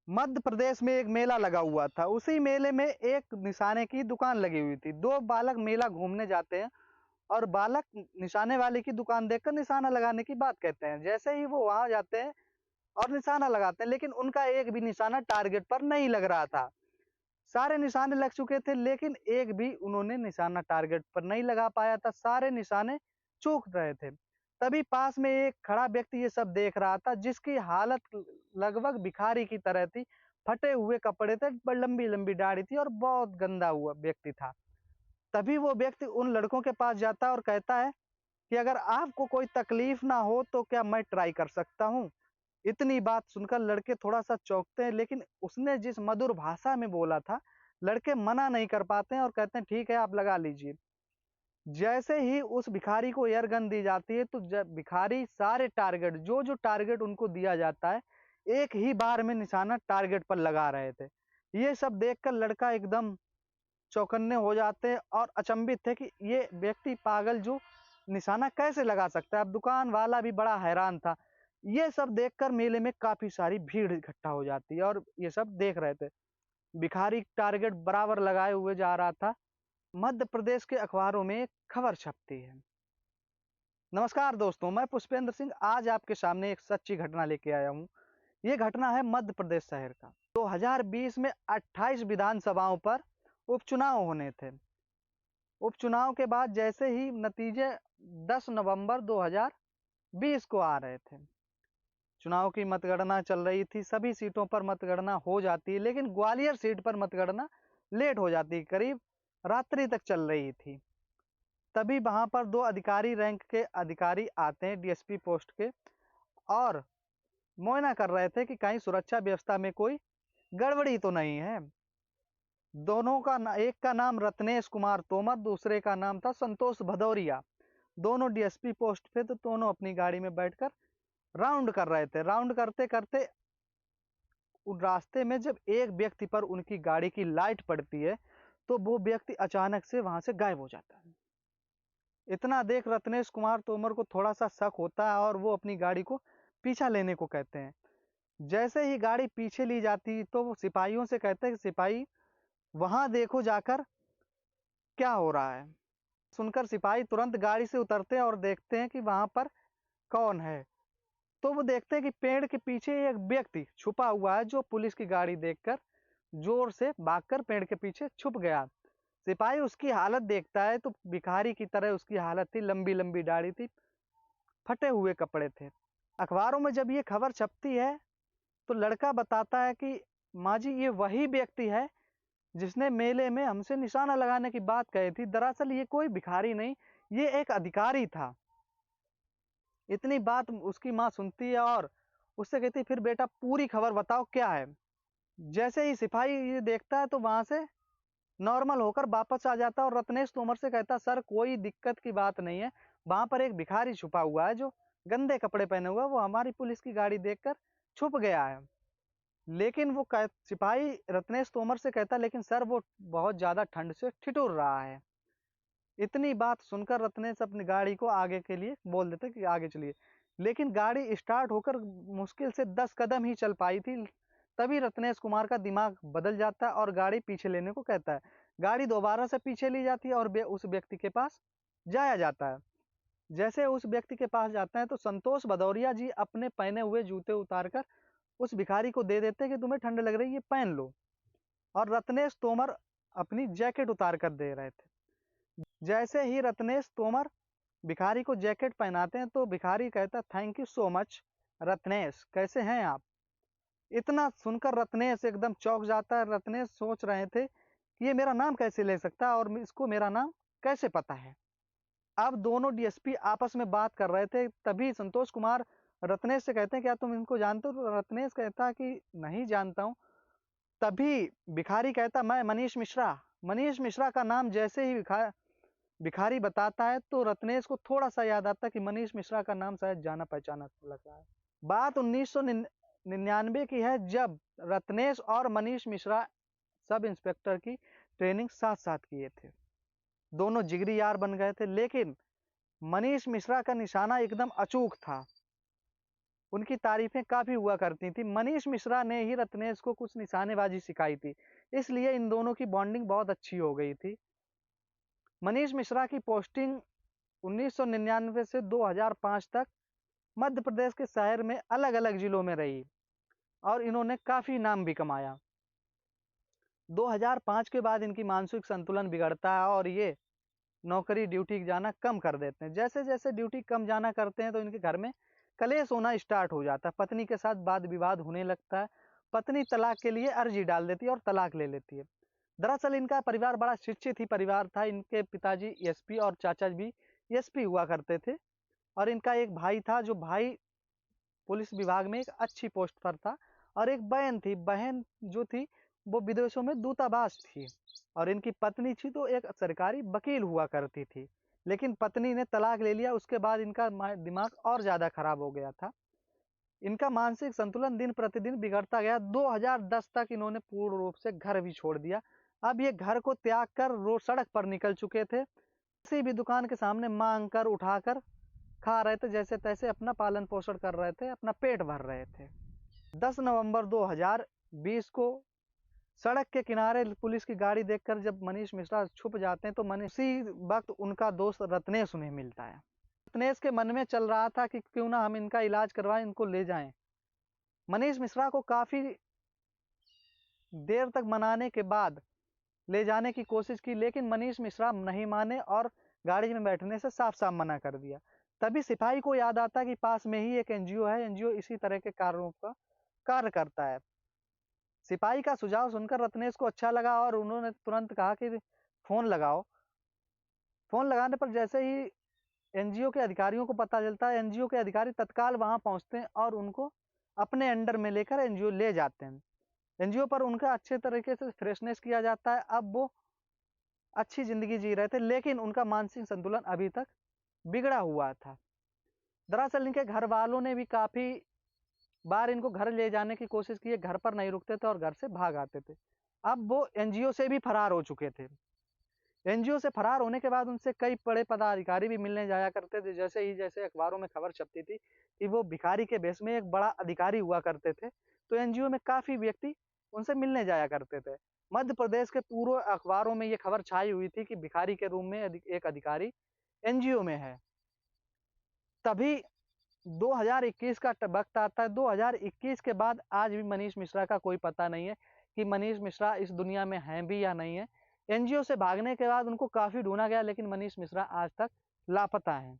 मध्य प्रदेश में एक मेला लगा हुआ था। उसी मेले में एक निशाने की दुकान लगी हुई थी। दो बालक मेला घूमने जाते हैं और बालक निशाने वाले की दुकान देखकर निशाना लगाने की बात कहते हैं। जैसे ही वो वहां जाते हैं और निशाना लगाते हैं, लेकिन उनका एक भी निशाना टारगेट पर नहीं लग रहा था। सारे निशाने लग चुके थे, लेकिन एक भी उन्होंने निशाना टारगेट पर नहीं लगा पाया था। सारे निशाने चूक रहे थे। तभी पास में एक खड़ा व्यक्ति ये सब देख रहा था, जिसकी हालत लगभग भिखारी की तरह थी। फटे हुए कपड़े थे, लंबी लंबी दाढ़ी थी और बहुत गंदा हुआ व्यक्ति था। तभी वो व्यक्ति उन लड़कों के पास जाता है और कहता है कि अगर आपको कोई तकलीफ ना हो तो क्या मैं ट्राई कर सकता हूँ। इतनी बात सुनकर लड़के थोड़ा सा चौंकते हैं, लेकिन उसने जिस मधुर भाषा में बोला था, लड़के मना नहीं कर पाते हैं और कहते हैं ठीक है, आप लगा लीजिए। जैसे ही उस भिखारी को एयर गन दी जाती है, तो भिखारी सारे टारगेट, जो जो टारगेट उनको दिया जाता है, एक ही बार में निशाना टारगेट पर लगा रहे थे। ये सब देखकर लड़का एकदम चौकन्ने हो जाते हैं और अचंभित थे कि ये व्यक्ति पागल जो निशाना कैसे लगा सकता है। अब दुकान वाला भी बड़ा हैरान था। ये सब देखकर मेले में काफी सारी भीड़ इकट्ठा हो जाती है और ये सब देख रहे थे। भिखारी टारगेट बराबर लगाए हुए जा रहा था। मध्य प्रदेश के अखबारों में एक खबर छपती है। नमस्कार दोस्तों, मैं पुष्पेंद्र सिंह आज आपके सामने एक सच्ची घटना लेके आया हूँ। ये घटना है मध्य प्रदेश शहर का। 2020 में 28 विधानसभाओं पर उपचुनाव होने थे। उपचुनाव के बाद जैसे ही नतीजे 10 नवंबर 2020 को आ रहे थे, चुनाव की मतगणना चल रही थी। सभी सीटों पर मतगणना हो जाती है, लेकिन ग्वालियर सीट पर मतगणना लेट हो जाती है, करीब रात्रि तक चल रही थी। तभी वहां पर दो अधिकारी रैंक के अधिकारी आते हैं, डीएसपी पोस्ट के, और मुआयना कर रहे थे कि कहीं सुरक्षा व्यवस्था में कोई गड़बड़ी तो नहीं है। दोनों का एक का नाम रत्नेश कुमार तोमर, दूसरे का नाम था संतोष भदौरिया। दोनों डीएसपी पोस्ट पे, तो दोनों अपनी गाड़ी में बैठकर राउंड कर रहे थे। राउंड करते करते उन रास्ते में जब एक व्यक्ति पर उनकी गाड़ी की लाइट पड़ती है, तो वो व्यक्ति अचानक से वहां से गायब हो जाता है। इतना देख रत्नेश कुमार तोमर को थोड़ा सा शक होता है और वो अपनी गाड़ी को पीछा लेने को कहते हैं। जैसे ही गाड़ी पीछे ली जाती, तो वो सिपाहियों से कहते हैं कि सिपाही वहां देखो जाकर क्या हो रहा है। सुनकर सिपाही तुरंत गाड़ी से उतरते हैं और देखते हैं कि वहां पर कौन है। तो वो देखते हैं कि पेड़ के पीछे एक व्यक्ति छुपा हुआ है, जो पुलिस की गाड़ी देखकर जोर से भागकर पेड़ के पीछे छुप गया। सिपाही उसकी हालत देखता है तो भिखारी की तरह उसकी हालत थी, लंबी लंबी दाढ़ी थी, फटे हुए कपड़े थे। अखबारों में जब ये खबर छपती है, तो लड़का बताता है कि माँ जी, ये वही व्यक्ति है जिसने मेले में हमसे निशाना लगाने की बात कही थी। दरअसल ये कोई भिखारी नहीं, ये एक अधिकारी था। इतनी बात उसकी माँ सुनती है और उससे कहती है, फिर बेटा पूरी खबर बताओ क्या है। जैसे ही सिपाही ये देखता है, तो वहां से नॉर्मल होकर वापस आ जाता है और रत्नेश तोमर से कहता, सर कोई दिक्कत की बात नहीं है, वहां पर एक भिखारी छुपा हुआ है जो गंदे कपड़े पहने हुआ है, वो हमारी पुलिस की गाड़ी देखकर छुप गया है। लेकिन वो सिपाही रत्नेश तोमर से कहता, लेकिन सर वो बहुत ज्यादा ठंड से ठिठुर रहा है। इतनी बात सुनकर रत्नेश अपनी गाड़ी को आगे के लिए बोल देते कि आगे चलिए, लेकिन गाड़ी स्टार्ट होकर मुश्किल से 10 कदम ही चल पाई थी। तभी रत्नेश कुमार का दिमाग बदल जाता है और गाड़ी पीछे लेने को कहता है। गाड़ी दोबारा से पीछे ली जाती है और उस व्यक्ति के पास जाया जाता है। जैसे उस व्यक्ति के पास जाते हैं, तो संतोष भदौरिया जी अपने पहने हुए जूते उतारकर उस भिखारी को दे देते हैं कि तुम्हें ठंड लग रही है, पहन लो। और रत्नेश तोमर अपनी जैकेट उतार कर दे रहे थे। जैसे ही रत्नेश तोमर भिखारी को जैकेट पहनाते हैं, तो भिखारी कहता, thank you so much Ratnesh, कैसे हैं आप। इतना सुनकर रत्नेश एकदम चौंक जाता है। रत्नेश सोच रहे थे कि ये मेरा नाम कैसे ले सकता है और इसको मेरा नाम कैसे पता है। अब दोनों डीएसपी आपस में बात कर रहे थे। तभी संतोष कुमार रत्नेश से कहते हैं, क्या तुम इनको जानते हो। तो रत्नेश कहता कि नहीं जानता हूं। तभी भिखारी कहता, मैं मनीष मिश्रा। मनीष मिश्रा का नाम जैसे ही भिखारी बताता है, तो रत्नेश को थोड़ा सा याद आता कि मनीष मिश्रा का नाम शायद जाना पहचाना लग रहा है। बात 1999 की है, जब रत्नेश और मनीष मिश्रा सब इंस्पेक्टर की ट्रेनिंग साथ साथ किए थे। दोनों जिगरी यार बन गए थे, लेकिन मनीष मिश्रा का निशाना एकदम अचूक था। उनकी तारीफें काफ़ी हुआ करती थी। मनीष मिश्रा ने ही रत्नेश को कुछ निशानेबाज़ी सिखाई थी, इसलिए इन दोनों की बॉन्डिंग बहुत अच्छी हो गई थी। मनीष मिश्रा की पोस्टिंग 1999 से 2005 तक मध्य प्रदेश के शहर में अलग-अलग जिलों में रही और इन्होंने काफ़ी नाम भी कमाया। 2005 के बाद इनकी मानसिक संतुलन बिगड़ता है और ये नौकरी ड्यूटी जाना कम कर देते हैं। जैसे-जैसे ड्यूटी कम जाना करते हैं तो इनके घर में कलेश होना स्टार्ट हो जाता है। पत्नी के साथ वाद-विवाद होने लगता है। पत्नी तलाक के लिए अर्जी डाल देती है और तलाक ले लेती है। दरअसल इनका परिवार बड़ा शिक्षित ही परिवार था। इनके पिताजी एसपी और चाचा भी एसपी हुआ करते थे और इनका एक भाई था जो भाई पुलिस विभाग में एक अच्छी पोस्ट पर था और एक बहन थी। बहन जो थी वो विदेशों में दूतावास थी और इनकी पत्नी थी तो एक सरकारी वकील हुआ करती थी। लेकिन पत्नी ने तलाक ले लिया, उसके बाद इनका दिमाग और ज़्यादा खराब हो गया था। इनका मानसिक संतुलन दिन प्रतिदिन बिगड़ता गया। 2010 तक इन्होंने पूर्ण रूप से घर भी छोड़ दिया। अब ये घर को त्याग कर रोड सड़क पर निकल चुके थे। किसी भी दुकान के सामने मांग कर उठाकर खा रहे थे, जैसे-तैसे अपना पालन-पोषण कर रहे थे, अपना पेट भर रहे थे। 10 नवंबर 2020 को सड़क के किनारे पुलिस की गाड़ी देखकर जब मनीष मिश्रा छुप जाते हैं तो उसी वक्त उनका दोस्त रत्नेश उन्हें मिलता है। रत्नेश के मन में चल रहा था कि क्यों ना हम इनका इलाज करवाएं, इनको ले जाएं। मनीष मिश्रा को काफ़ी देर तक मनाने के बाद ले जाने की कोशिश की, लेकिन मनीष मिश्रा नहीं माने और गाड़ी में बैठने से साफ-साफ मना कर दिया। तभी सिपाही को याद आता कि पास में ही एक एनजीओ है, एनजीओ इसी तरह के कार्यों का कार्य करता है। सिपाही का सुझाव सुनकर रत्नेश को अच्छा लगा और उन्होंने तुरंत कहा कि फ़ोन लगाओ। फ़ोन लगाने पर जैसे ही एनजीओ के अधिकारियों को पता चलता है, एनजीओ के अधिकारी तत्काल वहाँ पहुँचते हैं और उनको अपने अंडर में लेकर एनजीओ ले जाते हैं। एनजीओ पर उनका अच्छे तरीके से फ्रेशनेस किया जाता है। अब वो अच्छी ज़िंदगी जी रहे थे, लेकिन उनका मानसिक संतुलन अभी तक बिगड़ा हुआ था। दरअसल इनके घर वालों ने भी काफ़ी बार इनको घर ले जाने की कोशिश की है, घर पर नहीं रुकते थे और घर से भाग आते थे। अब वो एनजीओ से भी फरार हो चुके थे। एनजीओ से फरार होने के बाद उनसे कई बड़े पदाधिकारी भी मिलने जाया करते थे। जैसे अखबारों में खबर छपती थी कि वो भिखारी के भेष में एक बड़ा अधिकारी हुआ करते थे, तो एनजीओ में काफ़ी व्यक्ति उनसे मिलने जाया करते थे। मध्य प्रदेश के पूर्व अखबारों में ये खबर छाई हुई थी कि भिखारी के रूप में एक अधिकारी एनजीओ में है। तभी 2021 का वक़्त आता है। 2021 के बाद आज भी मनीष मिश्रा का कोई पता नहीं है कि मनीष मिश्रा इस दुनिया में हैं भी या नहीं है। एनजीओ से भागने के बाद उनको काफ़ी ढूँढा गया, लेकिन मनीष मिश्रा आज तक लापता हैं।